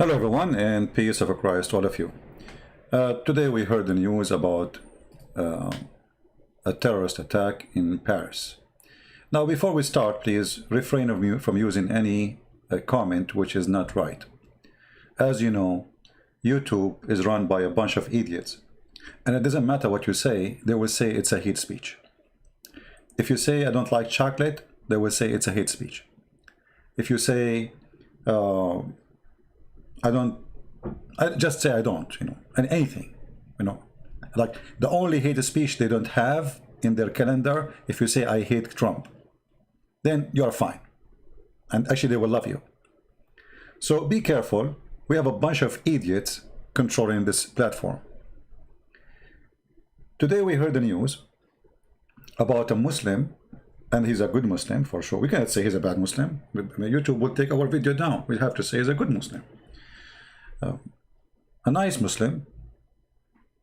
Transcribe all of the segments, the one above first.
Hello everyone, and peace of Christ to all of you. Today we heard the news about a terrorist attack in Paris. Now before we start, please refrain from using any comment which is not right. As you know, YouTube is run by a bunch of idiots, and it doesn't matter what you say, they will say it's a hate speech. If you say I don't like chocolate, they will say it's a hate speech. If you say I just say I don't, and anything, like the only hate speech they don't have in their calendar, if you say I hate Trump, then you're fine. And actually they will love you. So be careful. We have a bunch of idiots controlling this platform. Today we heard the news about a Muslim, and he's a good Muslim for sure. We cannot say he's a bad Muslim. YouTube will take our video down. We have to say he's a good Muslim. A nice Muslim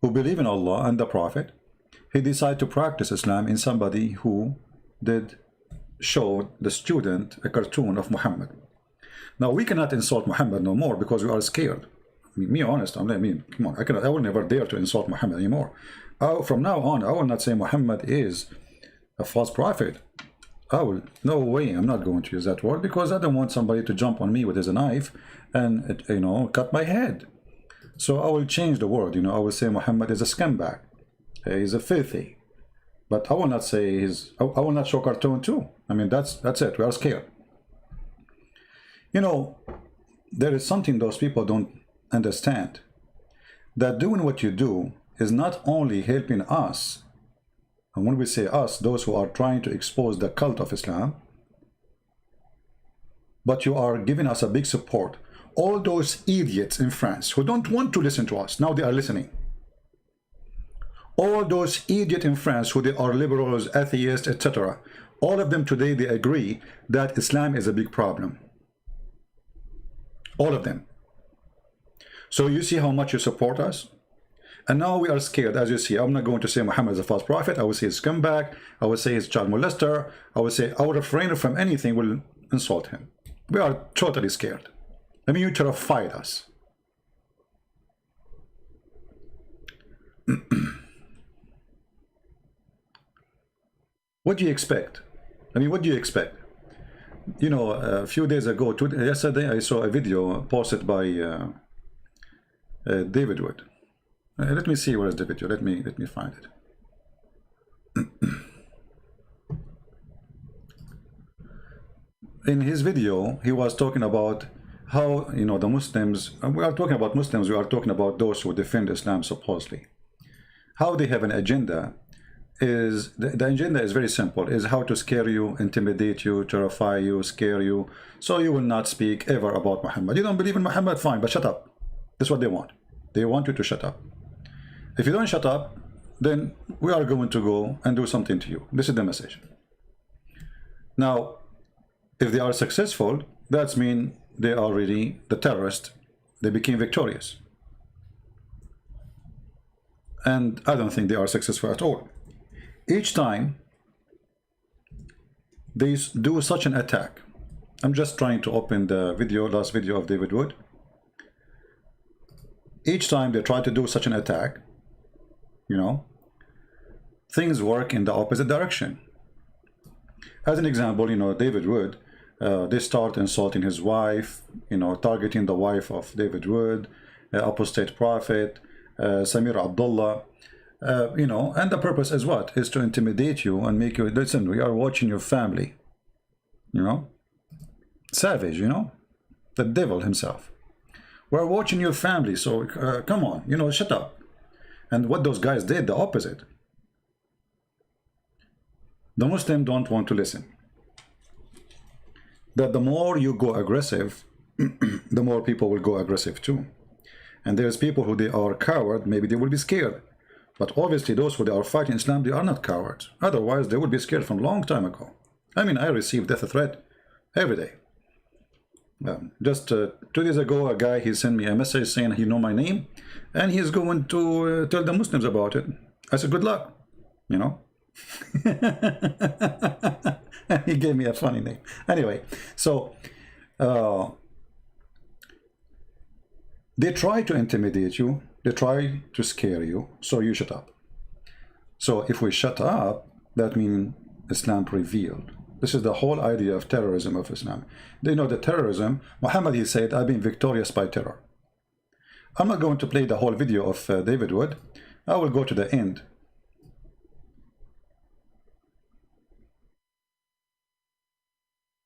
who believes in Allah and the Prophet. He decided to practice Islam in somebody who did show the student a cartoon of Muhammad. Now we cannot insult Muhammad no more because we are scared. Me honest, come on, I will never dare to insult Muhammad anymore. From now on, I will not say Muhammad is a false prophet. No way, I'm not going to use that word because I don't want somebody to jump on me with his knife and cut my head. So I will change the word. I will say Muhammad is a scumbag. He's a filthy. But I will not say I will not show cartoon too. That's it. We are scared. There is something those people don't understand. That doing what you do is not only helping us. And when we say us, those who are trying to expose the cult of Islam, but you are giving us a big support. All those idiots in France who don't want to listen to us, now they are listening. All those idiots in France who they are liberals, atheists, etc. All of them today, they agree that Islam is a big problem. All of them. So you see how much you support us? And now we are scared, as you see. I'm not going to say Muhammad is a false prophet. I will say he's a scumbag. I will say he's a child molester. I will say I will refrain from anything will insult him. We are totally scared. You terrified us. What do you expect? What do you expect? A few days ago, yesterday, I saw a video posted by David Wood. Let me see where is the video. Let me find it. In his video, he was talking about how the Muslims. We are talking about Muslims. We are talking about those who defend Islam supposedly. How they have an agenda is the agenda is very simple. Is how to scare you, intimidate you, terrify you, scare you, so you will not speak ever about Muhammad. You don't believe in Muhammad, fine, but shut up. That's what they want. They want you to shut up. If you don't shut up, then we are going to go and do something to you. This is the message. Now, if they are successful, that means they are really the terrorists. They became victorious. And I don't think they are successful at all. Each time they do such an attack, I'm just trying to open the video, last video of David Wood. Each time they try to do such an attack, things work in the opposite direction. As an example, David Wood, they start insulting his wife, targeting the wife of David Wood, apostate prophet, Samir Abdullah, and the purpose is what? Is to intimidate you and make you, listen, we are watching your family, savage, the devil himself. We're watching your family, so come on, shut up. And what those guys did, the opposite. The Muslims don't want to listen. That the more you go aggressive, the more people will go aggressive too. And there's people who they are coward, maybe they will be scared. But obviously those who they are fighting Islam, they are not cowards. Otherwise they would be scared from a long time ago. I receive death threat every day. Just 2 days ago, a guy, he sent me a message saying he know my name and he's going to tell the Muslims about it. I said, good luck, He gave me a funny name. Anyway, so They try to intimidate you, they try to scare you, so you shut up. So if we shut up, that means Islam prevailed. This is the whole idea of terrorism of Islam. They know that terrorism, Muhammad, he said, I've been victorious by terror. I'm not going to play the whole video of David Wood. I will go to the end.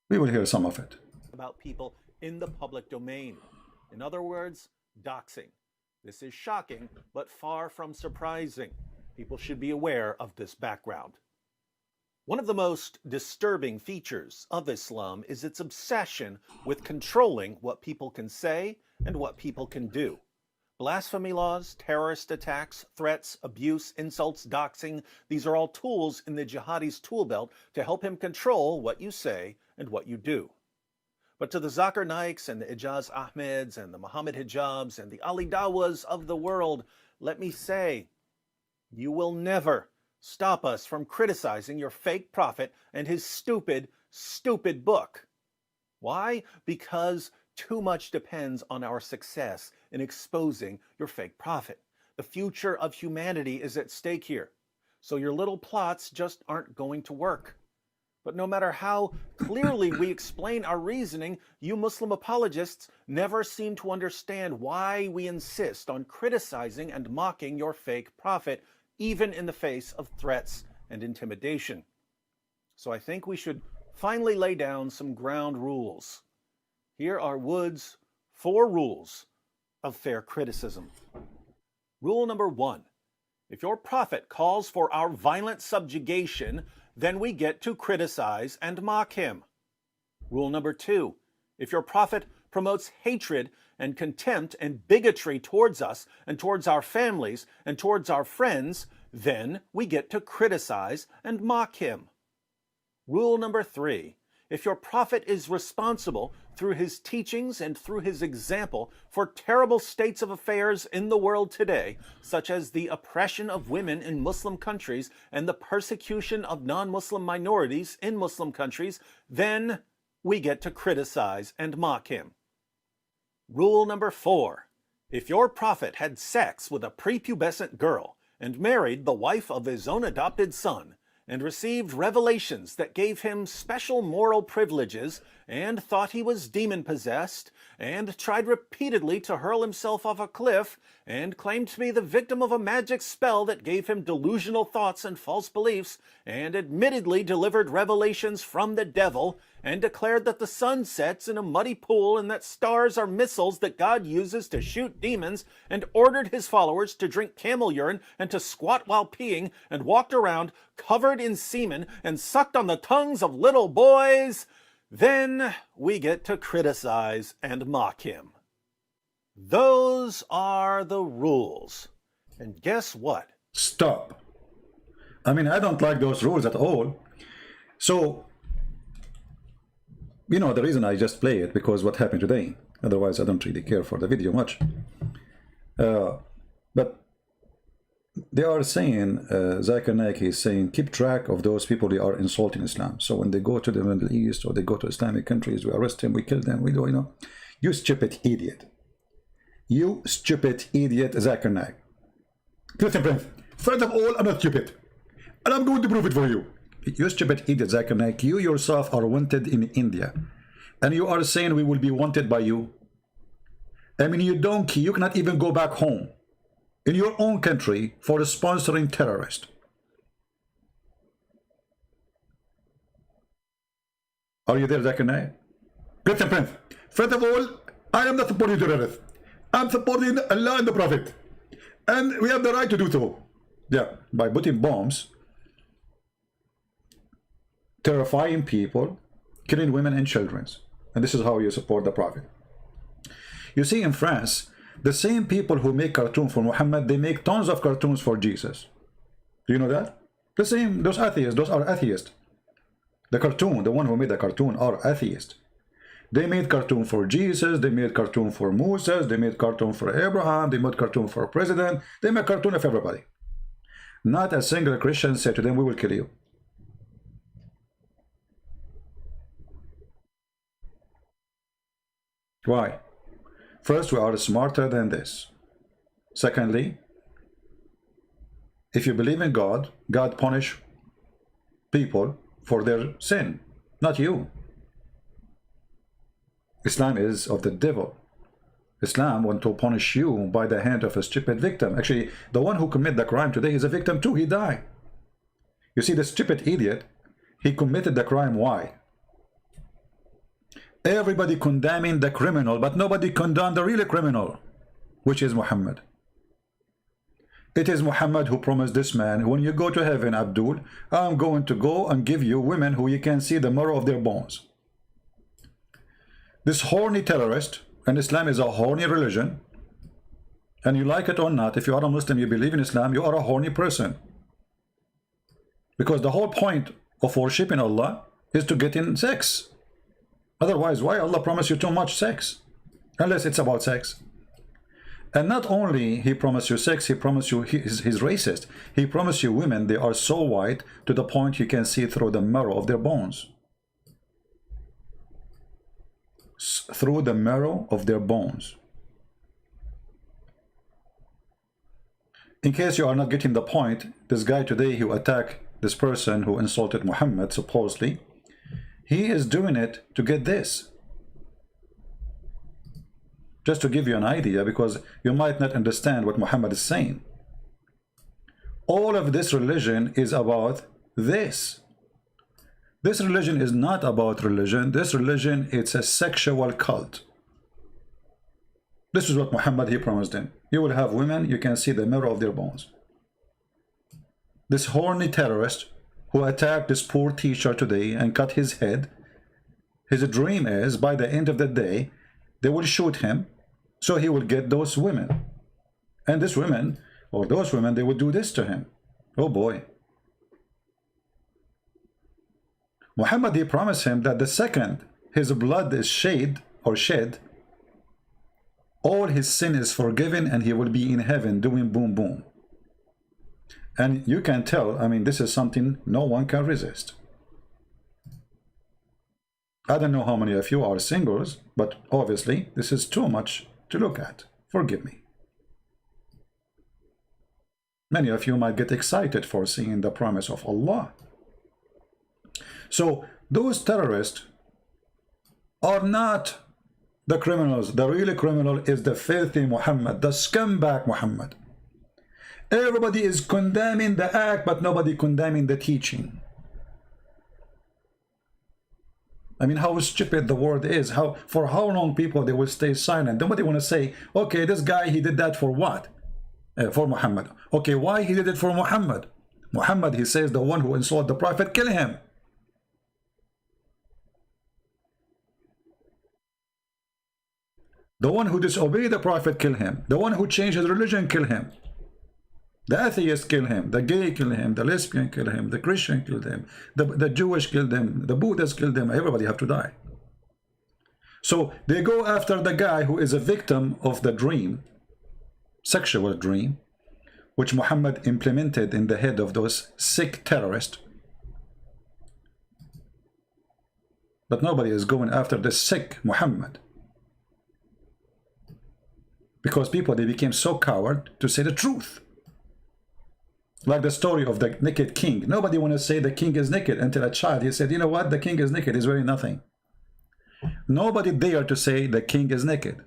We will hear some of it. About people in the public domain. In other words, doxing. This is shocking, but far from surprising. People should be aware of this background. One of the most disturbing features of Islam is its obsession with controlling what people can say and what people can do. Blasphemy laws, terrorist attacks, threats, abuse, insults, doxing, these are all tools in the jihadi's tool belt to help him control what you say and what you do. But to the Zakir Naiks and the Ijaz Ahmeds and the Muhammad Hijabs and the Ali Dawas of the world, let me say, you will never stop us from criticizing your fake prophet and his stupid, stupid book. Why? Because too much depends on our success in exposing your fake prophet. The future of humanity is at stake here. So your little plots just aren't going to work. But no matter how clearly we explain our reasoning, you Muslim apologists never seem to understand why we insist on criticizing and mocking your fake prophet, even in the face of threats and intimidation. So I think we should finally lay down some ground rules. Here are Wood's 4 rules of fair criticism. Rule number 1. If your prophet calls for our violent subjugation, then we get to criticize and mock him. Rule number 2. If your prophet promotes hatred and contempt and bigotry towards us and towards our families and towards our friends, then we get to criticize and mock him. Rule number 3. If your prophet is responsible through his teachings and through his example for terrible states of affairs in the world today, such as the oppression of women in Muslim countries and the persecution of non-Muslim minorities in Muslim countries, then we get to criticize and mock him. Rule number 4. If your prophet had sex with a prepubescent girl and married the wife of his own adopted son, and received revelations that gave him special moral privileges, and thought he was demon-possessed, and tried repeatedly to hurl himself off a cliff, and claimed to be the victim of a magic spell that gave him delusional thoughts and false beliefs, and admittedly delivered revelations from the devil, and declared that the sun sets in a muddy pool and that stars are missiles that God uses to shoot demons, and ordered his followers to drink camel urine and to squat while peeing, and walked around covered in semen and sucked on the tongues of little boys, then we get to criticize and mock him. Those are the rules. And guess what? Stop. I mean, I don't like those rules at all. So, you know, the reason I just play it because what happened today. Otherwise, I don't really care for the video much. But they are saying, Zakir Naik is saying, keep track of those people who are insulting Islam. So when they go to the Middle East or they go to Islamic countries, we arrest them, we kill them, we do, you know. You stupid idiot. You stupid idiot, Zakir Naik. Listen, friend, first of all, I'm not stupid. And I'm going to prove it for you. You stupid idiot, Zakir Naik. You yourself are wanted in India. And you are saying we will be wanted by you. I mean, you donkey, you cannot even go back home in your own country for sponsoring terrorists. Are you there, Zakir Naik? Listen, friend. First of all, I am not supporting terrorists. I'm supporting Allah and the Prophet. And we have the right to do so. Yeah, by putting bombs, terrifying people, killing women and children. And this is how you support the Prophet. You see, in France, the same people who make cartoons for Muhammad, they make tons of cartoons for Jesus. Do you know that? The same, those atheists, those are atheists. The cartoon, the one who made the cartoon are atheists. They made cartoon for Jesus, they made cartoon for Moses, they made cartoon for Abraham, they made cartoon for a president, they made cartoon of everybody. Not a single Christian said to them, we will kill you. Why? First, we are smarter than this. Secondly, if you believe in God, God punish people for their sin, not you. Islam is of the devil. Islam want to punish you by the hand of a stupid victim. Actually, the one who committed the crime today is a victim too. He died. You see, the stupid idiot, he committed the crime. Why? Everybody condemning the criminal, but nobody condemned the real criminal, which is Muhammad. It is Muhammad who promised this man, when you go to heaven, Abdul, I'm going to go and give you women who you can see the marrow of their bones. This horny terrorist, and Islam is a horny religion, and you like it or not, if you are a Muslim, you believe in Islam, you are a horny person. Because the whole point of worshiping Allah is to get in sex. Otherwise, why Allah promise you too much sex? Unless it's about sex. And not only he promised you sex, he promised you, he's racist. He promised you women, they are so white to the point you can see through the marrow of their bones. Through the marrow of their bones. In case you are not getting the point, this guy today who attacked this person who insulted Muhammad, supposedly, he is doing it to get this. Just to give you an idea, because you might not understand what Muhammad is saying. All of this religion is about this. This religion is not about religion. This religion, it's a sexual cult. This is what Muhammad, he promised him. You will have women, you can see the marrow of their bones. This horny terrorist who attacked this poor teacher today and cut his head, his dream is by the end of the day, they will shoot him, so he will get those women. And this women, or those women, they will do this to him. Oh boy. Muhammad, he promised him that the second his blood is shed, all his sin is forgiven and he will be in heaven doing boom boom. And you can tell, I mean, this is something no one can resist. I don't know how many of you are singles, but obviously this is too much to look at. Forgive me. Many of you might get excited for seeing the promise of Allah. So those terrorists are not the criminals. The real criminal is the filthy Muhammad, the scumbag Muhammad. Everybody is condemning the act, but nobody condemning the teaching. I mean, how stupid the world is. For how long people they will stay silent? Nobody want to say, okay, this guy, he did that for what? For Muhammad. Okay, why he did it for Muhammad? Muhammad, he says, the one who insulted the Prophet, kill him. The one who disobeyed the Prophet, kill him. The one who changed his religion, kill him. The atheist, kill him. The gay, kill him. The lesbian, kill him. The Christian, kill him. The Jewish, kill them. The Buddhist, kill them. Everybody have to die. So they go after the guy who is a victim of the dream, sexual dream, which Muhammad implemented in the head of those sick terrorists. But nobody is going after the sick Muhammad. Because people, they became so coward to say the truth. Like the story of the naked king. Nobody want to say the king is naked until a child, he said, you know what, the king is naked, he's wearing nothing. Nobody dare to say the king is naked.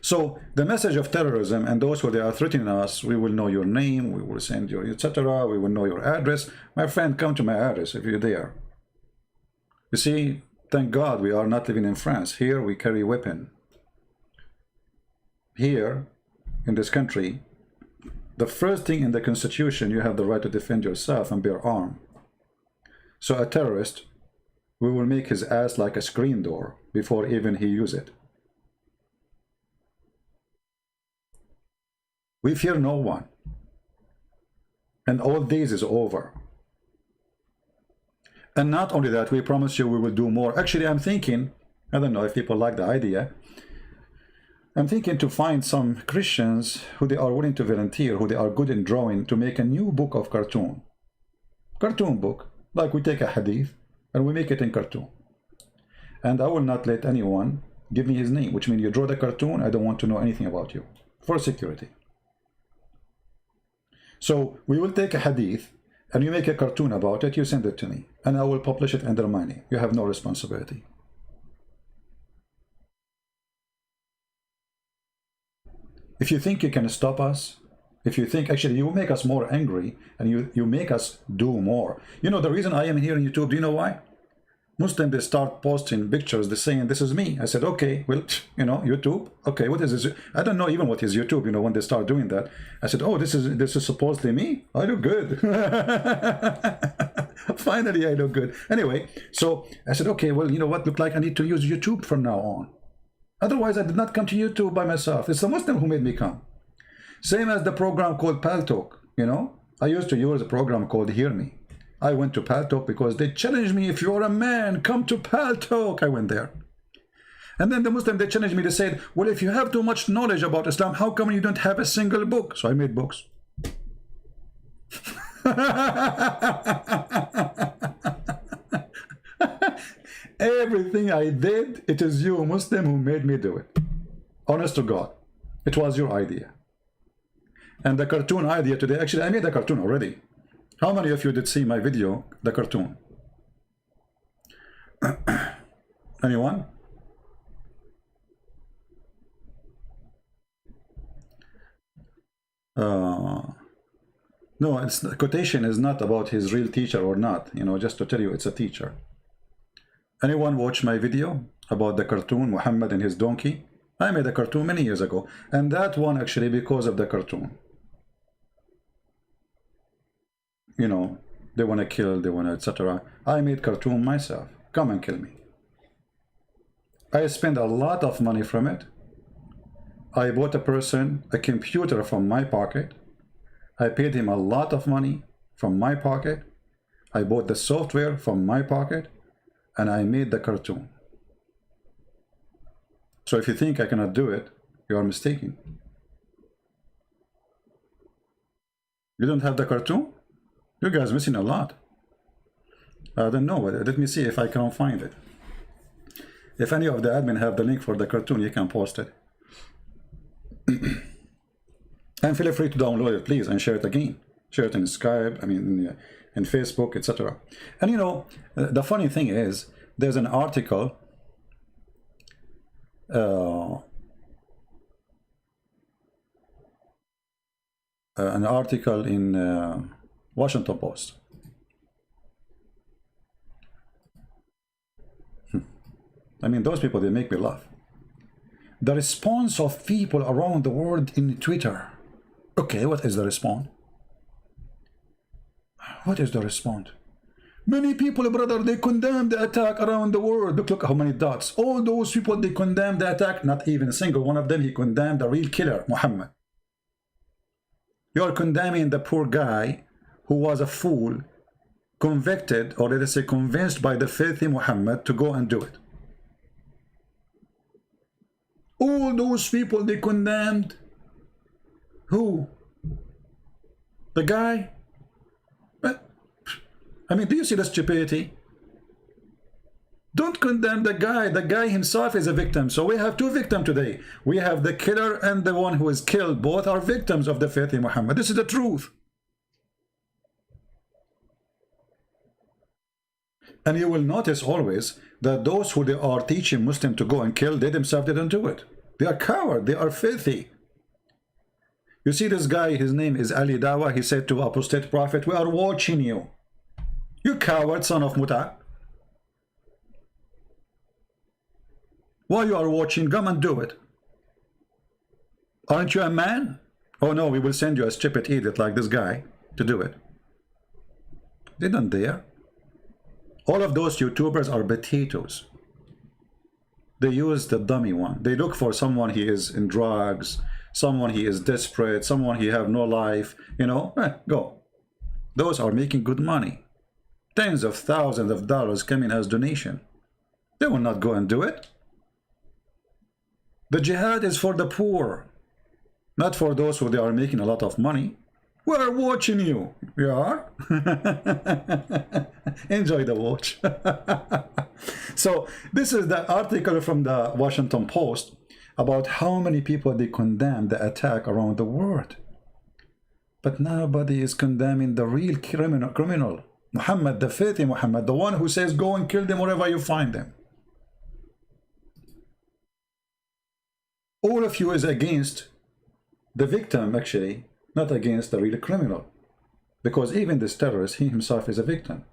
So the message of terrorism and those who they are threatening us, we will know your name, we will send you, etc. We will know your address. My friend, come to my address if you're there. You see, thank God we are not living in France. Here we carry weapon. Here in this country, the first thing in the Constitution, you have the right to defend yourself and bear arms. So a terrorist, we will make his ass like a screen door before even he use it. We fear no one. And all days is over. And not only that, we promise you we will do more. Actually, I'm thinking, I don't know if people like the idea, I'm thinking to find some Christians who they are willing to volunteer, who they are good in drawing, to make a new book of cartoon. Cartoon book. Like we take a hadith and we make it in cartoon. And I will not let anyone Give me his name, which means you draw the cartoon, I don't want to know anything about you, for security. So we will take a hadith, and you make a cartoon about it, you send it to me, and I will publish it under my name. You have no responsibility. If you think you can stop us, if you think, actually, you make us more angry, and you make us do more. You know, the reason I am here on YouTube, do you know why? Muslims, they start posting pictures, they're saying, this is me. I said, okay, well, you know, YouTube, okay, what is this? I don't know even what is YouTube, you know, when they start doing that. I said, oh, this is supposedly me? I look good. Finally, I look good. Anyway, so I said, okay, well, you know what, look like I need to use YouTube from now on. Otherwise, I did not come to YouTube by myself. It's the Muslim who made me come. Same as the program called Paltalk, you know. I used to use a program called Hear Me. I went to Paltalk because they challenged me, if you're a man, come to Paltalk. I went there. And then the Muslim, they challenged me, they said, well, if you have too much knowledge about Islam, how come you don't have a single book? So I made books. Everything I did, it is you, Muslim, who made me do it. Honest to God, it was your idea. And the cartoon idea today, actually, I made a cartoon already. How many of you did see my video, the cartoon? Anyone? No, it's, the quotation is not about his real teacher or not, you know, just to tell you it's a teacher. Anyone watch my video about the cartoon, Muhammad and his donkey? I made a cartoon many years ago, and that one actually because of the cartoon. You know, they want to kill, they want to, etc. I made cartoon myself. Come and kill me. I spent a lot of money from it. I bought a person a computer from my pocket. I paid him a lot of money from my pocket. I bought the software from my pocket, and I made the cartoon. So if you think I cannot do it, you are mistaken. You don't have the cartoon? You guys missing a lot. I don't know. Let me see if I can find it. If any of the admin have the link for the cartoon, you can post it. And feel free to download it, please, and share it again. Share it in Skype, I mean, in Facebook, etc. And you know, the funny thing is, there's an article in Washington Post. I mean, those people, they make me laugh. The response of people around the world in Twitter. Okay, what is the response? What is the response? Many people, brother, they condemn the attack around the world. Look how many dots. All those people, they condemn the attack. Not even a single one of them, he condemned the real killer, Muhammad. You are condemning the poor guy who was a fool, convicted, or let us say convinced by the filthy Muhammad to go and do it. All those people, they condemned who? The guy? I mean, do you see the stupidity? Don't condemn the guy. The guy himself is a victim. So we have two victims today. We have the killer and the one who is killed. Both are victims of the filthy Muhammad. This is the truth. And you will notice always that those who they are teaching Muslims to go and kill, they themselves didn't do it. They are cowards. They are filthy. You see this guy, his name is Ali Dawa. He said to apostate prophet, we are watching you. You coward, son of Muta. While you are watching, come and do it. Aren't you a man? Oh no, we will send you a stupid idiot like this guy to do it. They don't dare. All of those YouTubers are potatoes. They use the dummy one. They look for someone he is in drugs, someone he is desperate, someone he have no life, you know, go. Those are making good money. Tens of thousands of dollars coming as donation. They will not go and do it. The jihad is for the poor, not for those who they are making a lot of money. We are watching you. You are? Enjoy the watch. So this is the article from the Washington Post about how many people they condemn the attack around the world. But nobody is condemning the real criminal. Muhammad, the faithful Muhammad, the one who says go and kill them wherever you find them. All of you is against the victim, actually, not against the real criminal. Because even this terrorist, he himself is a victim.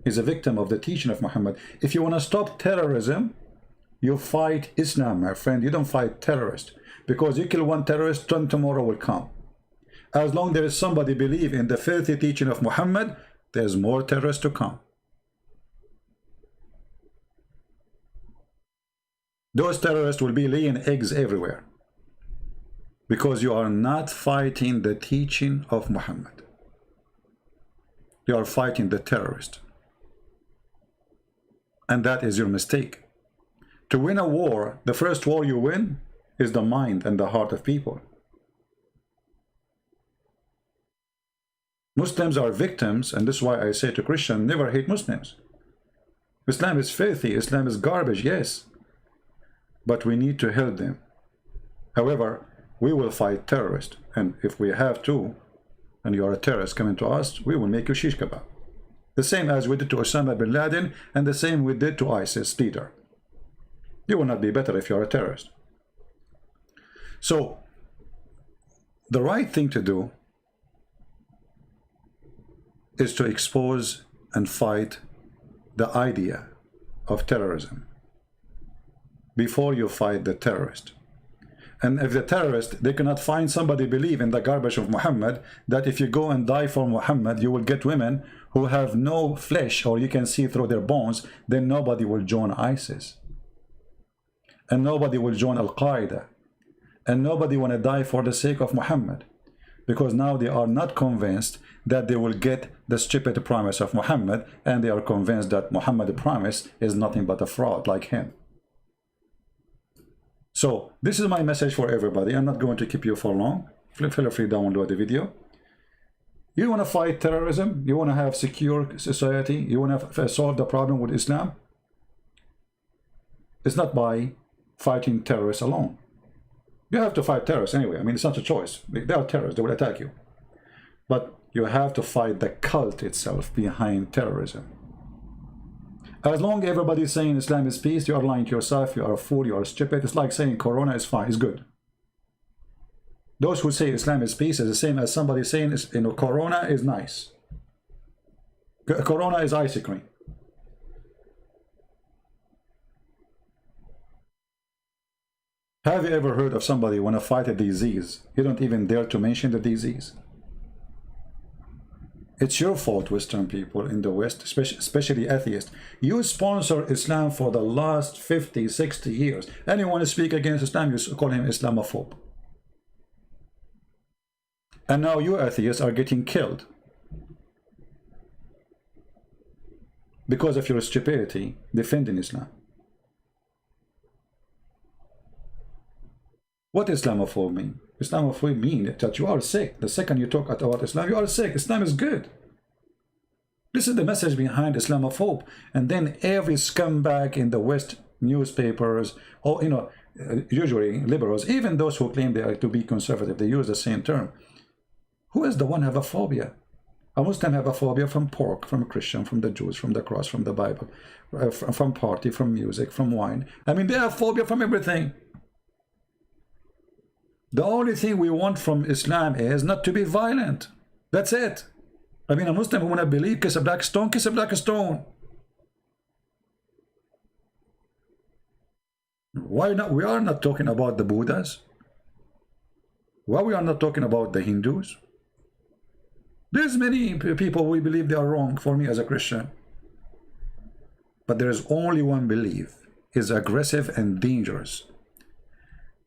He's a victim of the teaching of Muhammad. If you want to stop terrorism, you fight Islam, my friend. You don't fight terrorists. Because you kill one terrorist, 10 tomorrow will come. As long as there is somebody believe in the filthy teaching of Muhammad, there's more terrorists to come. Those terrorists will be laying eggs everywhere. Because you are not fighting the teaching of Muhammad. You are fighting the terrorist. And that is your mistake. To win a war, the first war you win is the mind and the heart of people. Muslims are victims, and this is why I say to Christians, never hate Muslims. Islam is filthy, Islam is garbage, yes. But we need to help them. However, we will fight terrorists, and if we have to, and you are a terrorist coming to us, we will make you shish kebab. The same as we did to Osama bin Laden, and the same we did to ISIS leader. You will not be better if you are a terrorist. So, the right thing to do is to expose and fight the idea of terrorism before you fight the terrorist. And if the terrorist, they cannot find somebody believe in the garbage of Muhammad, that if you go and die for Muhammad, you will get women who have no flesh or you can see through their bones, then nobody will join ISIS. And nobody will join Al-Qaeda. And nobody want to die for the sake of Muhammad. Because now they are not convinced that they will get the stupid promise of Muhammad, and they are convinced that Muhammad's promise is nothing but a fraud like him. So this is my message for everybody. I'm not going to keep you for long. Feel free to download the video. You want to fight terrorism? You want to have secure society? You want to solve the problem with Islam? It's not by fighting terrorists alone. You have to fight terrorists anyway. I mean, it's not a choice. They are terrorists. They will attack you. But you have to fight the cult itself behind terrorism. As long as everybody is saying Islam is peace, you are lying to yourself, you are a fool, you are stupid. It's like saying Corona is fine, is good. Those who say Islam is peace is the same as somebody saying Corona is nice. Corona is ice cream. Have you ever heard of somebody want to fight a disease? You don't even dare to mention the disease. It's your fault, Western people in the West, especially atheists. You sponsor Islam for the last 50, 60 years. Anyone who speaks against Islam, you call him Islamophobe. And now you atheists are getting killed because of your stupidity defending Islam. What Islamophobe mean? Islamophobe mean that you are sick. The second you talk about Islam, you are sick. Islam is good. This is the message behind Islamophobe. And then every scumbag in the West newspapers, or usually liberals, even those who claim they are to be conservative, they use the same term. Who is the one have a phobia? A Muslim have a phobia from pork, from a Christian, from the Jews, from the cross, from the Bible, from party, from music, from wine. I mean, they have phobia from everything. The only thing we want from Islam is not to be violent. That's it. I mean, a Muslim who want to believe, kiss a black stone, kiss a black stone. Why not? We are not talking about the Buddhas. Why we are not talking about the Hindus? There's many people we believe they are wrong, for me as a Christian. But there is only one belief, is aggressive and dangerous.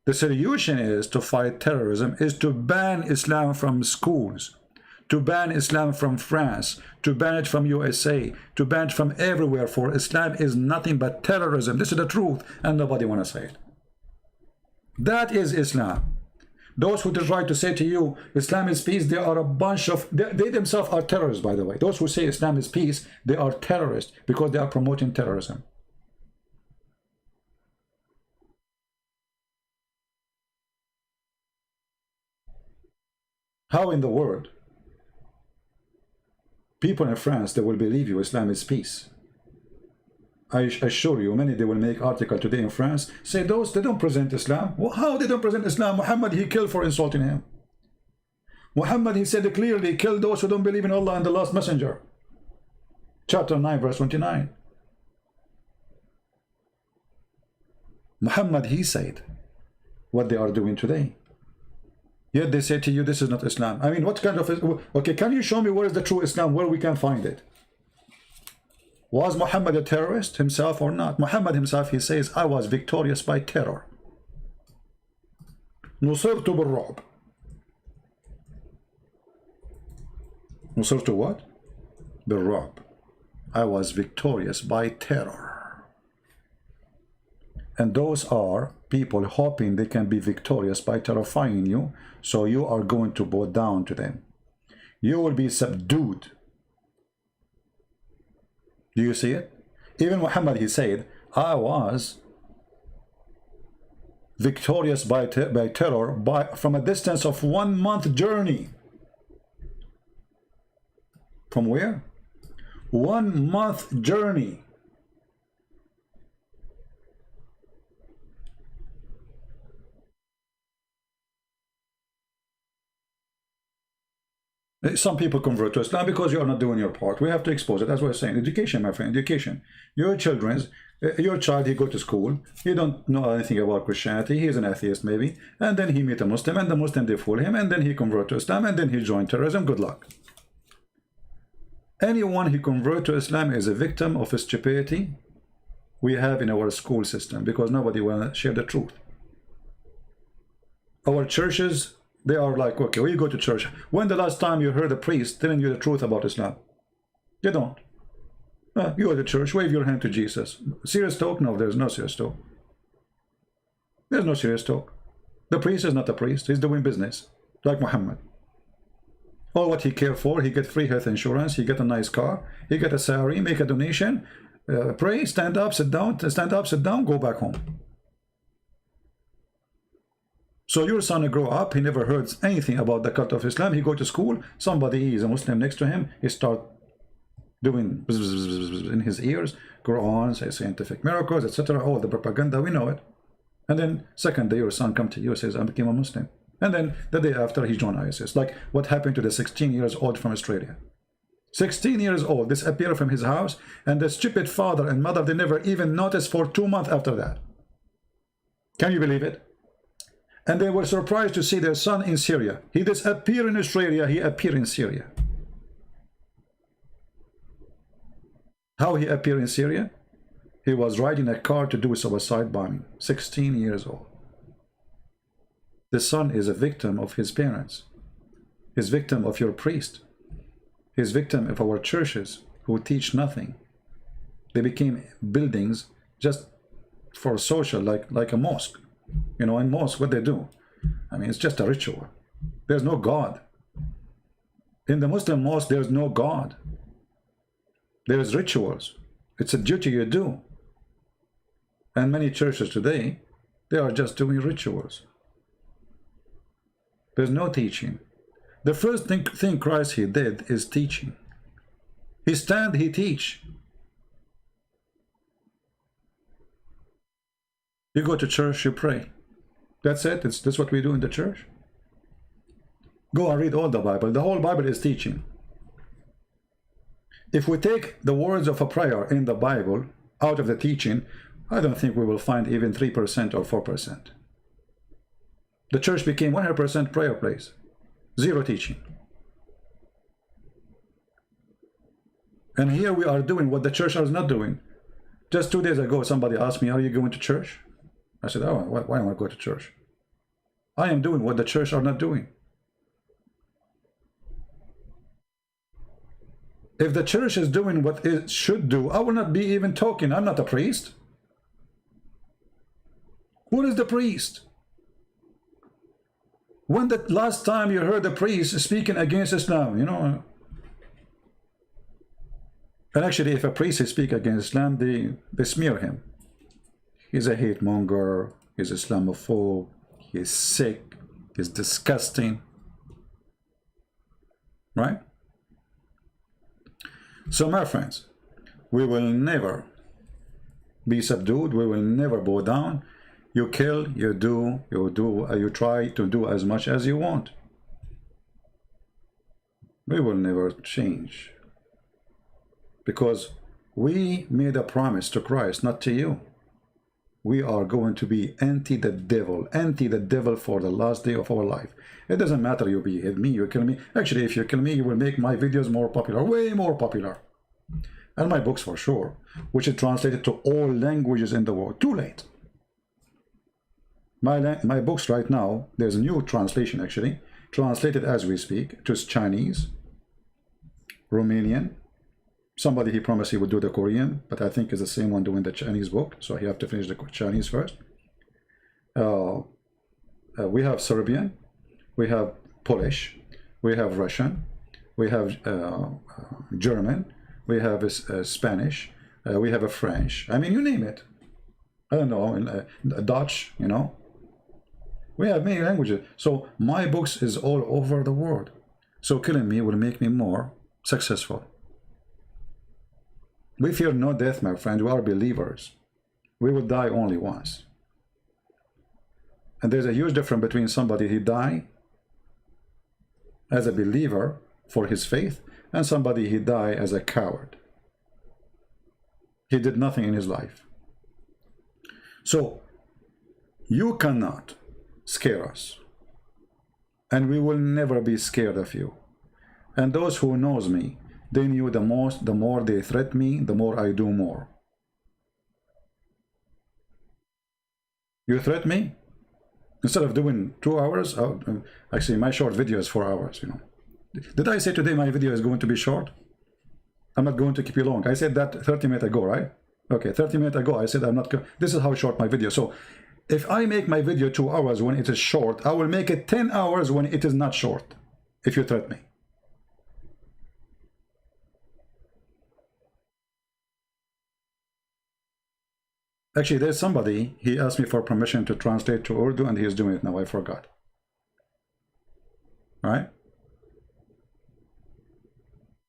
The solution is to fight terrorism, is to ban Islam from schools, to ban Islam from France, to ban it from USA, to ban it from everywhere, for Islam is nothing but terrorism. This is the truth, and nobody want to say it. That is Islam. Those who try to say to you, Islam is peace, they are a bunch of, they themselves are terrorists, by the way. Those who say Islam is peace, they are terrorists because they are promoting terrorism. How in the world people in France, they will believe you Islam is peace? I assure you, many, they will make article today in France, say those, they don't present Islam. Well, how they don't present Islam? Muhammad, he killed for insulting him. Muhammad, he said clearly, kill those who don't believe in Allah and the last messenger. Chapter 9, verse 29. Muhammad, he said what they are doing today. Yet they say to you, this is not Islam. I mean, what kind of... Okay, can you show me where is the true Islam, where we can find it? Was Muhammad a terrorist himself or not? Muhammad himself, he says, I was victorious by terror. نصرت بالرعب. نصرت what? بالرعب. I was victorious by terror. And those are people hoping they can be victorious by terrifying you, so you are going to bow down to them. You will be subdued. Do you see it? Even Muhammad, he said, I was victorious by terror from a distance of 1 month journey. From where? 1 month journey. Some people convert to Islam because you are not doing your part. We have to expose it. That's what I'm saying. Education, my friend, education. Your child, he go to school. He don't know anything about Christianity. He is an atheist maybe. And then he meet a Muslim, and the Muslim, they fool him. And then he convert to Islam, and then he join terrorism. Good luck. Anyone who convert to Islam is a victim of stupidity we have in our school system, because nobody will share the truth. Our churches, they are like, okay, well, you go to church. When the last time you heard a priest telling you the truth about Islam? You don't. You go to church, wave your hand to Jesus. Serious talk? No, there's no serious talk. There's no serious talk. The priest is not a priest. He's doing business, like Muhammad. All what he cared for, he get free health insurance, he get a nice car, he get a salary, make a donation, pray, stand up, sit down, go back home. So your son grow up, he never heard anything about the cult of Islam. He go to school, somebody is a Muslim next to him, he start doing in his ears, Quran, say scientific miracles, etc. All the propaganda, we know it. And then second day your son come to you and says, I became a Muslim. And then the day after he joined ISIS. Like what happened to the 16 years old from Australia. 16 years old, disappeared from his house, and the stupid father and mother, they never even noticed for 2 months after that. Can you believe it? And they were surprised to see their son in Syria. He disappeared in Australia, he appeared in Syria. How he appeared in Syria? He was riding a car to do a suicide bombing. 16 years old. The son is a victim of his parents. He's victim of your priest. He's victim of our churches who teach nothing. They became buildings just for social, like a mosque. You know, in mosque, what they do? I mean, it's just a ritual. There's no God. In the Muslim mosque, there's no God. There's rituals. It's a duty you do. And many churches today, they are just doing rituals. There's no teaching. The first thing Christ he did is teaching. He stand, he teach. You go to church, you pray. That's it. That's what we do in the church. Go and read all the Bible. The whole Bible is teaching. If we take the words of a prayer in the Bible out of the teaching, I don't think we will find even 3% or 4%. The church became 100% prayer place. Zero teaching. And here we are doing what the church is not doing. Just 2 days ago, somebody asked me, are you going to church? I said, oh, why don't I go to church? I am doing what the church are not doing. If the church is doing what it should do, I will not be even talking. I'm not a priest. What is the priest? When the last time you heard a priest speaking against Islam, you know? And actually, if a priest speaks against Islam, they smear him. He's a hate monger, he's Islamophobe, he's sick, he's disgusting. right? So my friends, we will never be subdued. We will never bow down. You kill, you try to do as much as you want. We will never change, because we made a promise to Christ, not to you. We are going to be anti the devil for the last day of our life. It doesn't matter, you behead me, you kill me. Actually, if you kill me, you will make my videos more popular, way more popular. And my books for sure, which is translated to all languages in the world. Too late. My books right now, there's a new translation actually, translated as we speak, to Chinese, Romanian. Somebody, he promised he would do the Korean, but I think it's the same one doing the Chinese book, so he have to finish the Chinese first. We have Serbian, we have Polish, we have Russian, we have German, we have Spanish, we have a French. I mean, you name it. I don't know, Dutch, you know. We have many languages. So my books is all over the world. So killing me will make me more successful. We fear no death, my friend. We are believers. We will die only once. And there's a huge difference between somebody who died as a believer for his faith and somebody who died as a coward. He did nothing in his life. So you cannot scare us, and we will never be scared of you. And those who knows me, they knew the more they threat me, the more I do more. You threat me, instead of doing 2 hours, actually my short video is 4 hours, you know. Did I say today my video is going to be short? I'm not going to keep you long. I said that 30 minutes ago, right? Okay, 30 minutes ago I said I'm not going. This is how short my video. So if I make my video 2 hours when it is short, I will make it 10 hours when it is not short, if you threat me. Actually, there's somebody, he asked me for permission to translate to Urdu, and he's doing it now. I forgot. Right?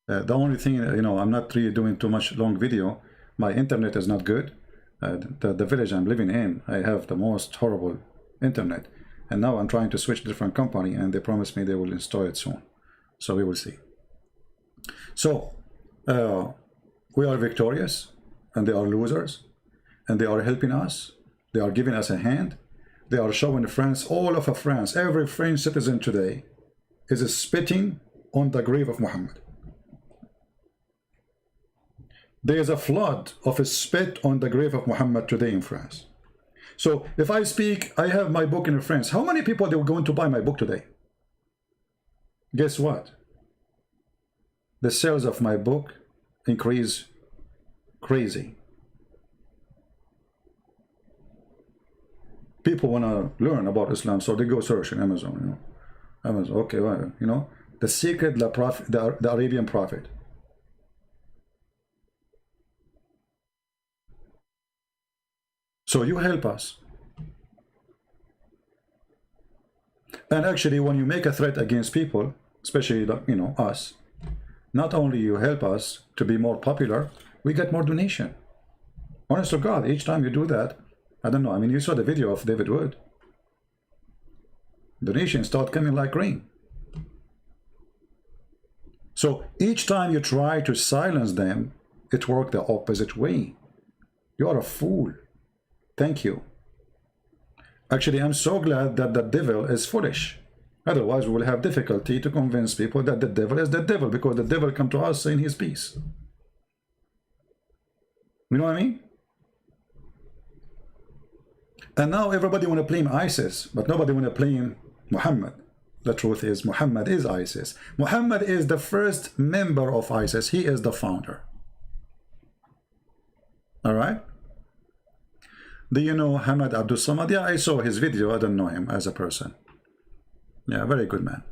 The only thing, you know, I'm not really doing too much long video. My internet is not good. The village I'm living in, I have the most horrible internet. And now I'm trying to switch different company, and they promised me they will install it soon. So we will see. So, we are victorious, and they are losers. And they are helping us. They are giving us a hand. They are showing France, all of France, every French citizen today is spitting on the grave of Muhammad. There is a flood of spit on the grave of Muhammad today in France. So if I speak, I have my book in France. How many people are going to buy my book today? Guess what? The sales of my book increase crazy. People want to learn about Islam, so they go search in Amazon, you know. Amazon, okay, well, you know, the secret, the Arabian prophet. So you help us. And actually, when you make a threat against people, especially, you know, us, not only you help us to be more popular, we get more donation. Honest to God, each time you do that, I don't know, I mean, you saw the video of David Wood. Donations start coming like rain. So each time you try to silence them, it works the opposite way. You are a fool. Thank you. Actually, I'm so glad that the devil is foolish. Otherwise, we will have difficulty to convince people that the devil is the devil, because the devil come to us saying his peace. You know what I mean? And now everybody want to blame ISIS, but nobody want to blame Muhammad. The truth is, Muhammad is ISIS. Muhammad is the first member of ISIS. He is the founder. All right? Do you know Hamad Abdul Samad? Yeah, I saw his video. I don't know him as a person. Yeah, very good man.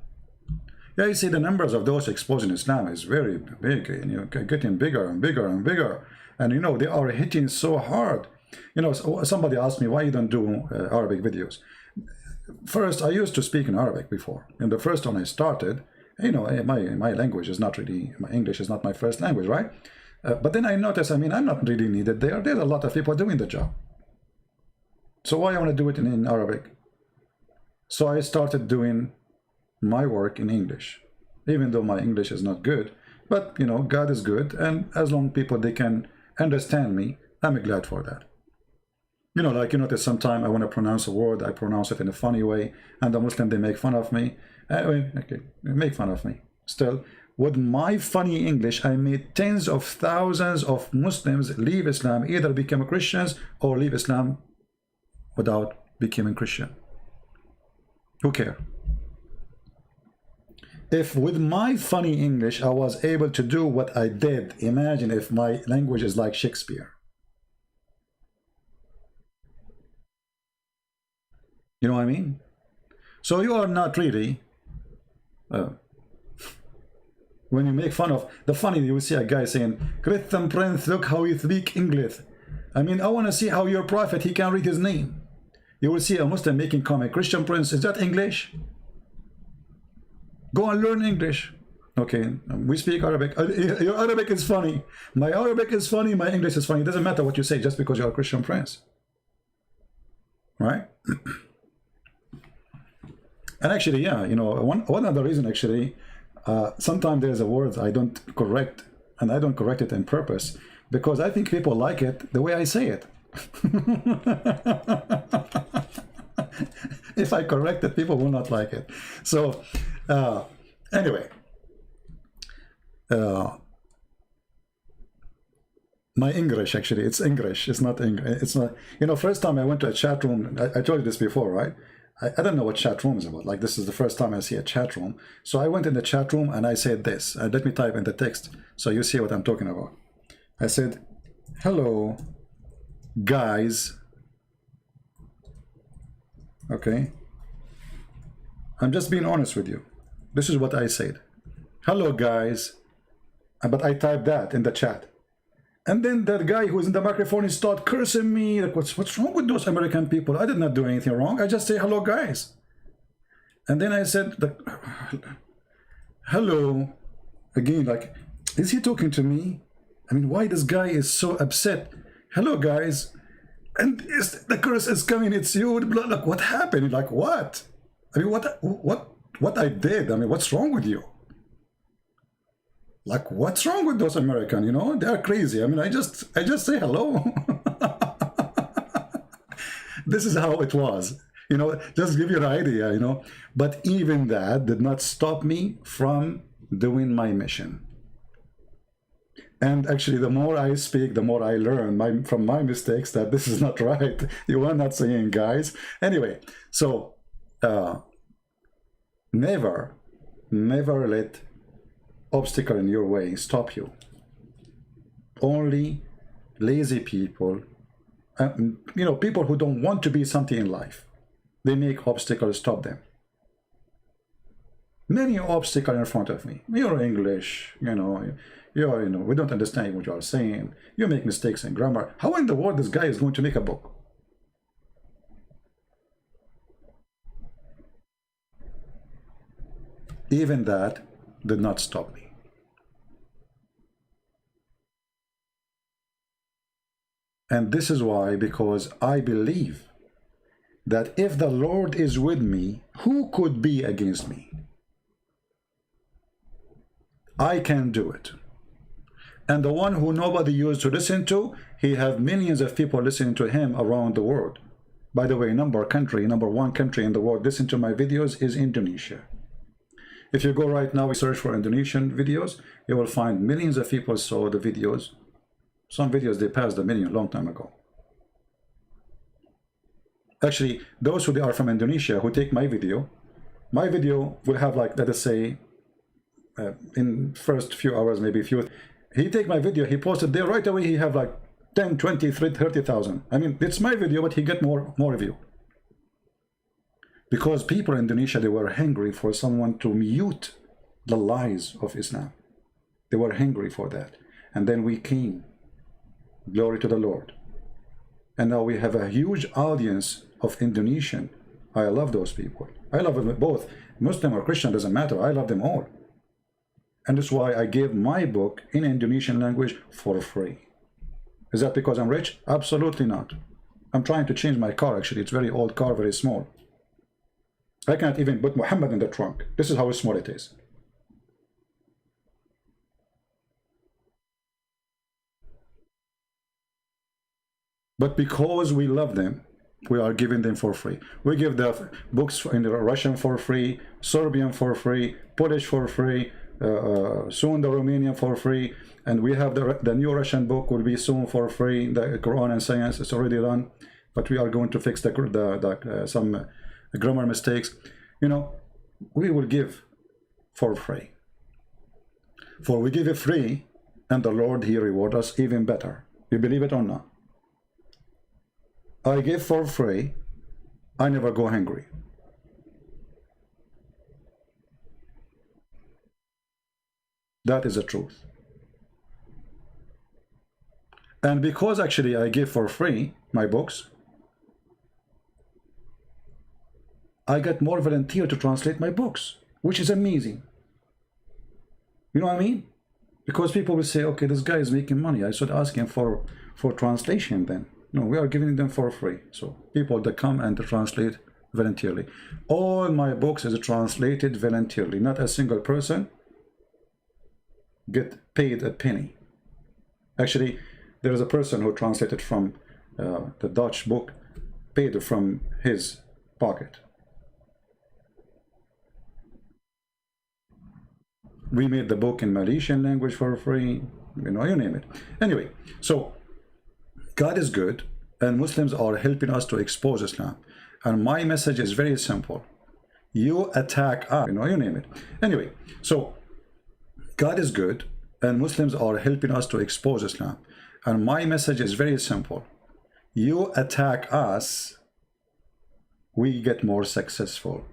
Yeah, you see the numbers of those exposing Islam is very big, and you're getting bigger and bigger and bigger. And you know, they are hitting so hard. You know, somebody asked me why you don't do Arabic videos. First, I used to speak in Arabic before. And the first one I started, You know, my language is not really, my English is not my first language, right? But then I noticed, I mean, I'm not really needed there. There's a lot of people doing the job. So why I want to do it in Arabic? So I started doing my work in English, even though my English is not good. But, you know, God is good. And as long as people, they can understand me, I'm glad for that. You know, like you notice sometimes I want to pronounce a word, I pronounce it in a funny way, and the Muslim, they make fun of me. Anyway, okay, make fun of me. Still, with my funny English, I made tens of thousands of Muslims leave Islam, either become Christians or leave Islam without becoming Christian. Who cares? If with my funny English I was able to do what I did, imagine if my language is like Shakespeare. You know what I mean? So you are not really, when you make fun of, the funny, you will see a guy saying, Christian Prince, look how you speak English. I mean, I want to see how your prophet, he can read his name. You will see a Muslim making comment, Christian Prince, is that English? Go and learn English. Okay, we speak Arabic. Your Arabic is funny. My Arabic is funny, my English is funny. It doesn't matter what you say just because you're a Christian Prince. Right? And actually, yeah, you know, one other reason actually, sometimes there's a word I don't correct, and I don't correct it on purpose, because I think people like it the way I say it. If I correct it, people will not like it. So, anyway, my English, actually, it's English. It's not English. It's not, you know, first time I went to a chat room, I told you this before, right? I don't know what chat room is about. Like, this is the first time I see a chat room. So I went in the chat room and I said this. Let me type in the text so you see what I'm talking about. I said, hello, guys. Okay. I'm just being honest with you. This is what I said. Hello, guys. But I typed that in the chat. And then that guy who was in the microphone, he started cursing me. Like, what's wrong with those American people? I did not do anything wrong. I just say, hello, guys. And then I said, hello. Again, like, is he talking to me? I mean, why this guy is so upset? Hello, guys. And the curse is coming. It's you. Like, what happened? Like, what? I mean, what I did? I mean, what's wrong with you? Like, what's wrong with those Americans? You know, they're crazy. I mean, I just say hello. This is how it was. You know, just give you an idea, you know. But even that did not stop me from doing my mission. And actually, the more I speak, the more I learn from my mistakes that this is not right. You are not saying, guys. Anyway, so never let obstacle in your way stop you. Only lazy people, you know, people who don't want to be something in life, they make obstacles stop them. Many obstacles in front of me. You're English, you know, we don't understand what you are saying. You make mistakes in grammar. How in the world this guy is going to make a book? Even that did not stop me. And this is why, because I believe that if the Lord is with me, who could be against me? I can do it. And the one who nobody used to listen to, he have millions of people listening to him around the world. By the way, number one country in the world listen to my videos is Indonesia. If you go right now, search for Indonesian videos, you will find millions of people saw the videos. Some videos, they passed a million a long time ago. Actually, those who are from Indonesia who take my video will have, like, let us say, in first few hours, maybe he take my video, he posted there right away, he have like 10, 20, 30,000. I mean, it's my video, but he get more view. Because people in Indonesia, they were hungry for someone to mute the lies of Islam. They were hungry for that. And then we came. Glory to the Lord. And now we have a huge audience of Indonesian. I love those people. I love them both. Muslim or Christian, doesn't matter. I love them all. And that's why I gave my book in Indonesian language for free. Is that because I'm rich? Absolutely not. I'm trying to change my car, actually. It's a very old car, very small. I can't even put Muhammad in the trunk. This is how small it is. But because we love them, we are giving them for free. We give the books in Russian for free, Serbian for free, Polish for free, soon the Romanian for free, and we have the new Russian book will be soon for free. The Quran and Science is already done, but we are going to fix some grammar mistakes. You know, we will give for free. For we give it free, and the Lord, He reward us even better. You believe it or not? I give for free, I never go hungry. That is the truth. And because actually I give for free my books, I get more volunteer to translate my books, which is amazing. You know what I mean? Because people will say, okay, this guy is making money. I should ask him for translation then. No, we are giving them for free. So people that come and translate voluntarily. All my books is translated voluntarily. Not a single person get paid a penny. Actually, there is a person who translated from the Dutch book, paid from his pocket. We made the book in Malaysian language for free. You know, you name it. Anyway, so God is good, and Muslims are helping us to expose Islam. And my message is very simple. You attack us, you know, you name it. Anyway, so God is good, and Muslims are helping us to expose Islam. And my message is very simple. You attack us, we get more successful.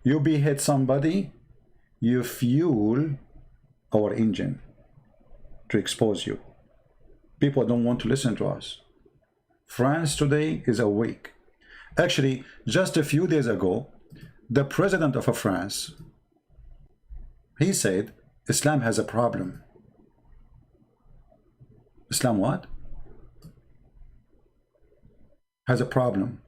You behead somebody, you fuel our engine to expose you. People don't want to listen to us. France today is awake. Actually, just a few days ago, the president of France, he said, Islam has a problem. Islam what? Has a problem.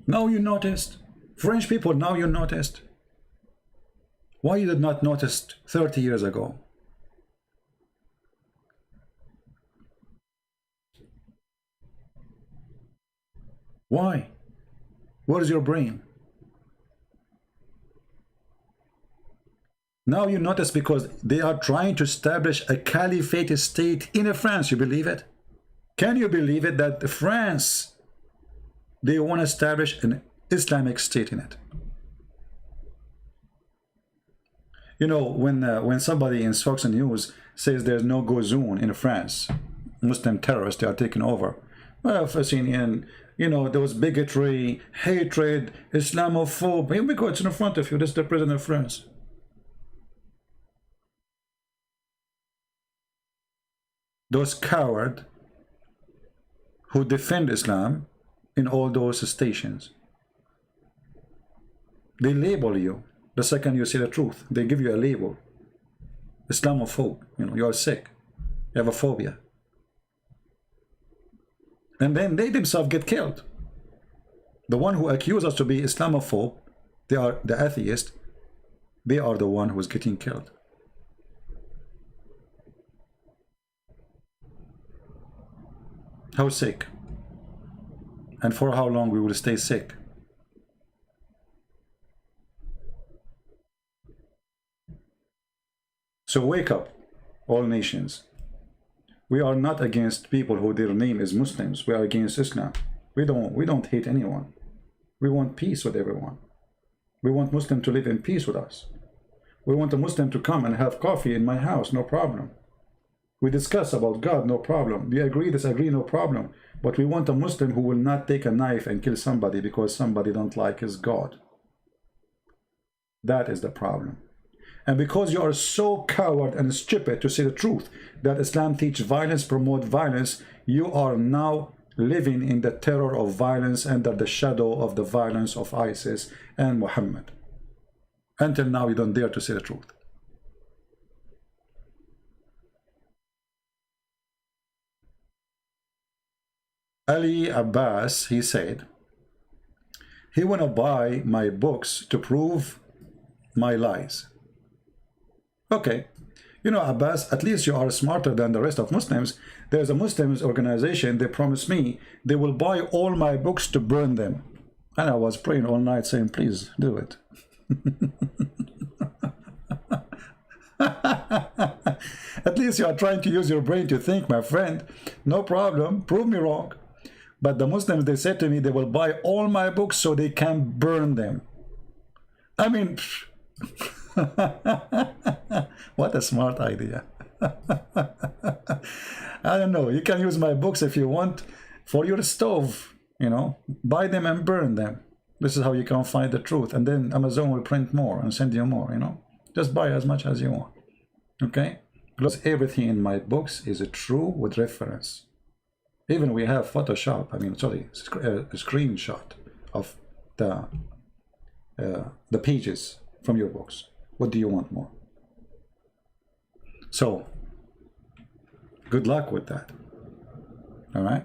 Now you noticed. French people, now you noticed. Why you did not notice 30 years ago? Why? What is your brain? Now you notice because they are trying to establish a caliphate state in France. You believe it? Can you believe it that France, they want to establish an Islamic state in it? You know, when somebody in Fox News says there's no go zone in France, Muslim terrorists, they are taking over. Well, Fassinian, you know, there was bigotry, hatred, Islamophobia. Because it's in front of you. This is the president of France. Those cowards who defend Islam in all those stations, they label you. The second you say the truth, they give you a label. Islamophobe, you know, you are sick. You have a phobia. And then they themselves get killed. The one who accuse us to be Islamophobe, they are the atheist, they are the one who is getting killed. How sick? And for how long we will stay sick? So wake up, all nations. We are not against people who their name is Muslims. We are against Islam. We don't hate anyone. We want peace with everyone. We want Muslim to live in peace with us. We want a Muslim to come and have coffee in my house, no problem. We discuss about God, no problem. We agree, disagree, no problem. But we want a Muslim who will not take a knife and kill somebody because somebody don't like his God. That is the problem. And because you are so coward and stupid to say the truth, that Islam teaches violence, promote violence, you are now living in the terror of violence under the shadow of the violence of ISIS and Muhammad. Until now, you don't dare to say the truth. Ali Abbas, he said, he wanna buy my books to prove my lies. Okay, you know, Abbas, at least you are smarter than the rest of Muslims. There's a Muslims organization, they promised me they will buy all my books to burn them. And I was praying all night saying, please do it. At least you are trying to use your brain to think, my friend. No problem, prove me wrong. But the Muslims, they said to me, they will buy all my books so they can burn them. I mean, what a smart idea. I don't know, you can use my books if you want for your stove, you know, buy them and burn them. This is how you can find the truth. And then Amazon will print more and send you more, you know. Just buy as much as you want, okay? Because everything in my books is true with reference. Even we have Photoshop, I mean, sorry, a screenshot of the pages from your books. What do you want more? So, good luck with that. All right?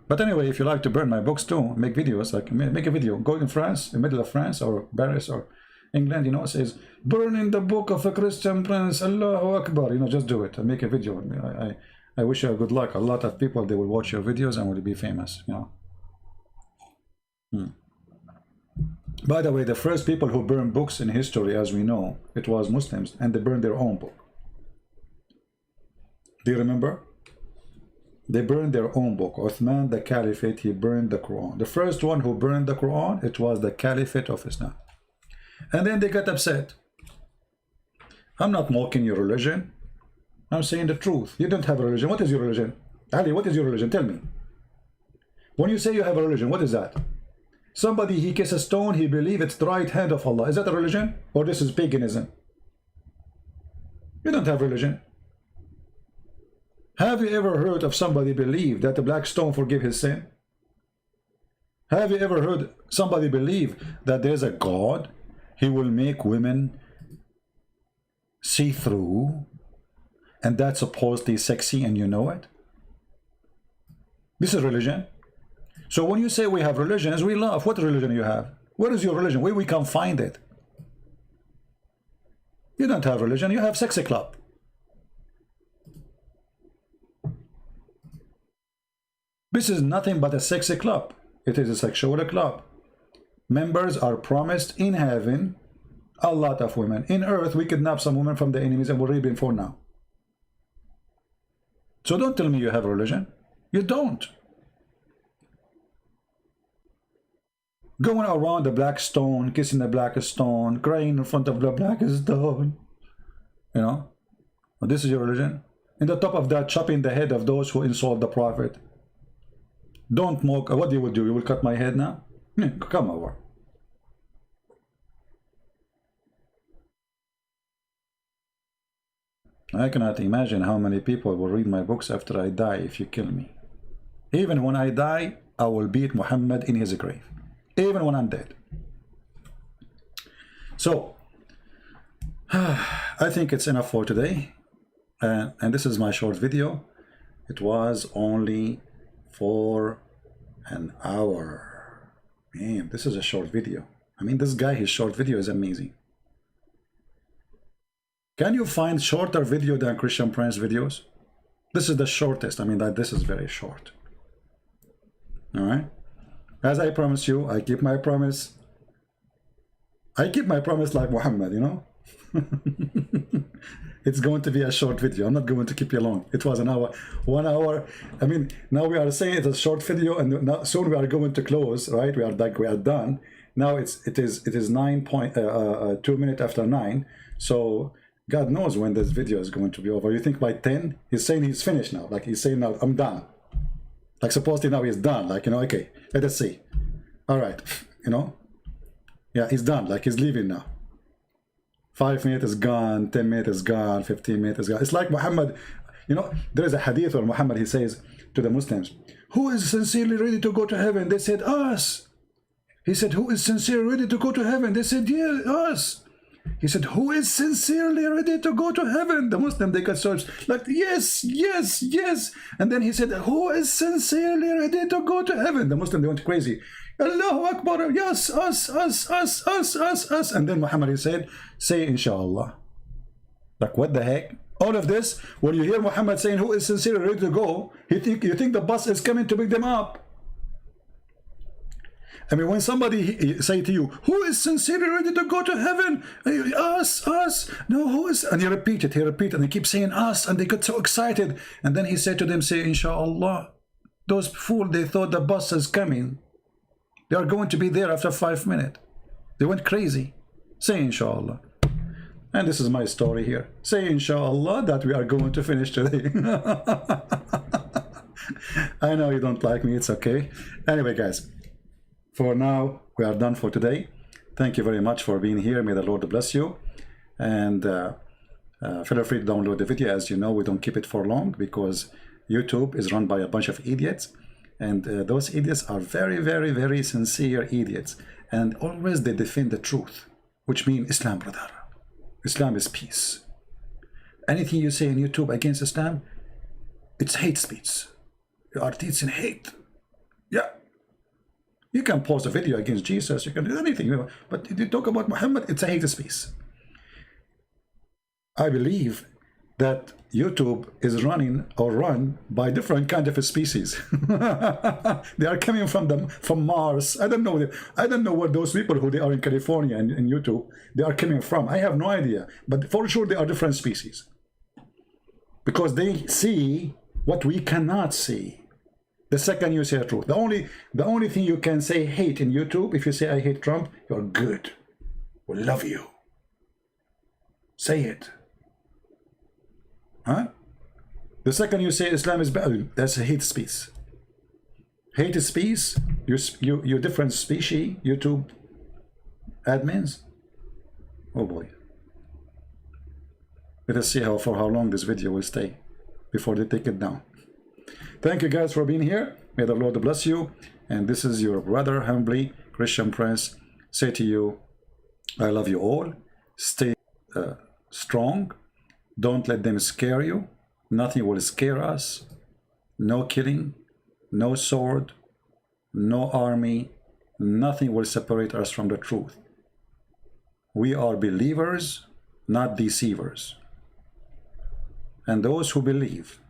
But anyway, if you like to burn my books too, make videos, like make a video, go in France, in the middle of France or Paris or England, you know, says, burning the book of a Christian prince, Allahu Akbar, you know, just do it and make a video. I wish you good luck. A lot of people, they will watch your videos and will be famous, you know. By the way, the first people who burned books in history, as we know, it was Muslims, and they burned their own book. Do you remember? They burned their own book. Uthman, the Caliphate, he burned the Quran. The first one who burned the Quran, it was the Caliphate of Islam. And then they got upset. I'm not mocking your religion. I'm saying the truth. You don't have a religion. What is your religion? Ali, what is your religion? Tell me. When you say you have a religion, what is that? Somebody, he kisses a stone, he believes it's the right hand of Allah. Is that a religion? Or this is paganism? You don't have religion. Have you ever heard of somebody believe that the black stone forgive his sin? Have you ever heard somebody believe that there's a God? He will make women see through, and that's supposedly sexy and you know it? This is religion. So when you say we have religions, we laugh. What religion you have? Where is your religion? Where we can find it? You don't have religion, you have sexy club. This is nothing but a sexy club. It is a sexual club. Members are promised in heaven a lot of women. In earth, we kidnap some women from the enemies and we're raping for now. So don't tell me you have a religion. You don't. Going around the black stone, kissing the black stone, crying in front of the black stone. You know? Well, this is your religion. In the top of that, chopping the head of those who insult the Prophet. Don't mock. What you will do? You will cut my head now? Come over. I cannot imagine how many people will read my books after I die if you kill me. Even when I die, I will beat Muhammad in his grave. Even when I'm dead. So, I think it's enough for today. And this is my short video. It was only for an hour. Man, this is a short video. I mean, this guy, his short video is amazing. Can you find shorter video than Christian Prince videos? This is the shortest. I mean, this is very short. All right. As I promised you, I keep my promise. I keep my promise like Muhammad, you know. It's going to be a short video. I'm not going to keep you long. It was an hour, 1 hour. I mean, now we are saying it's a short video, and now, soon we are going to close, right? We are done. Now it is 2 minutes after 9. So God knows when this video is going to be over. You think by 10? He's saying he's finished now. Like he's saying now, I'm done. Like supposedly now he's done. Like, you know, okay, let us see. All right, you know. Yeah, he's done. Like he's leaving now. 5 minutes is gone, 10 minutes is gone, 15 minutes is gone. It's like Muhammad, You know, there is a hadith where Muhammad, he says to the Muslims, who is sincerely ready to go to heaven? They said, us. He said, who is sincerely ready to go to heaven? They said, yeah, us. He said, who is sincerely ready to go to heaven? The Muslim, they got so like, yes, yes, yes. And then he said, who is sincerely ready to go to heaven? The Muslim, they went crazy. Allahu Akbar, yes, us. And then Muhammad, he said, say inshallah. Like, what the heck? All of this, when you hear Muhammad saying, who is sincerely ready to go, you think the bus is coming to pick them up. I mean, when somebody say to you, who is sincerely ready to go to heaven? Us. No, who is? And he repeat, and he keeps saying us, and they got so excited. And then he said to them, say, inshallah. Those fools, they thought the bus is coming. They are going to be there after 5 minutes. They went crazy. Say, inshallah. And this is my story here. Say, inshallah, that we are going to finish today. I know you don't like me. It's okay. Anyway, guys. For now, we are done for today. Thank you very much for being here. May the Lord bless you. And feel free to download the video. As you know, we don't keep it for long because YouTube is run by a bunch of idiots. And those idiots are very, very, very sincere idiots. And always they defend the truth, which means Islam, brother. Islam is peace. Anything you say on YouTube against Islam, it's hate speech. You are teaching hate. Yeah. You can post a video against Jesus, you can do anything, you know, but if you talk about Muhammad, it's a hate speech. I believe that YouTube is run by different kind of species. They are coming from Mars. I don't know what those people who they are in California and in YouTube, they are coming from. I have no idea, but for sure they are different species. Because they see what we cannot see. The second you say the truth, the only thing you can say hate in YouTube, if you say I hate Trump, you're good. We love you. Say it. Huh? The second you say Islam is bad, that's a hate speech. Hate speech, you different species, YouTube admins. Oh boy. Let us see for how long this video will stay before they take it down. Thank you guys for being here. May the Lord bless you. And this is your brother, humbly, Christian Prince. Say to you, I love you all. Stay strong. Don't let them scare you. Nothing will scare us. No killing, no sword, no army. Nothing will separate us from the truth. We are believers, not deceivers. And those who believe,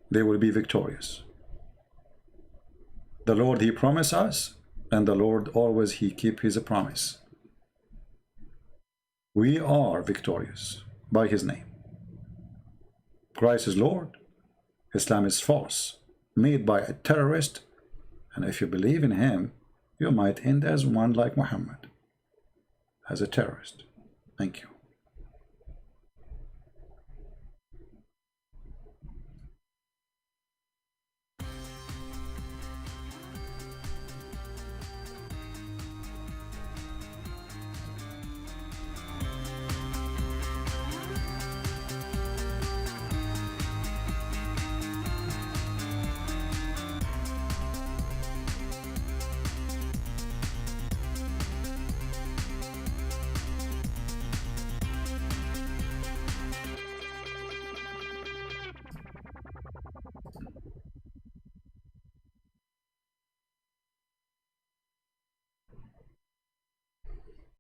they will be victorious. The Lord, he promised us, and the Lord always, he keep his promise. We are victorious by his name. Christ is Lord. Islam is false, made by a terrorist. And if you believe in him, you might end as one like Muhammad, as a terrorist. Thank you.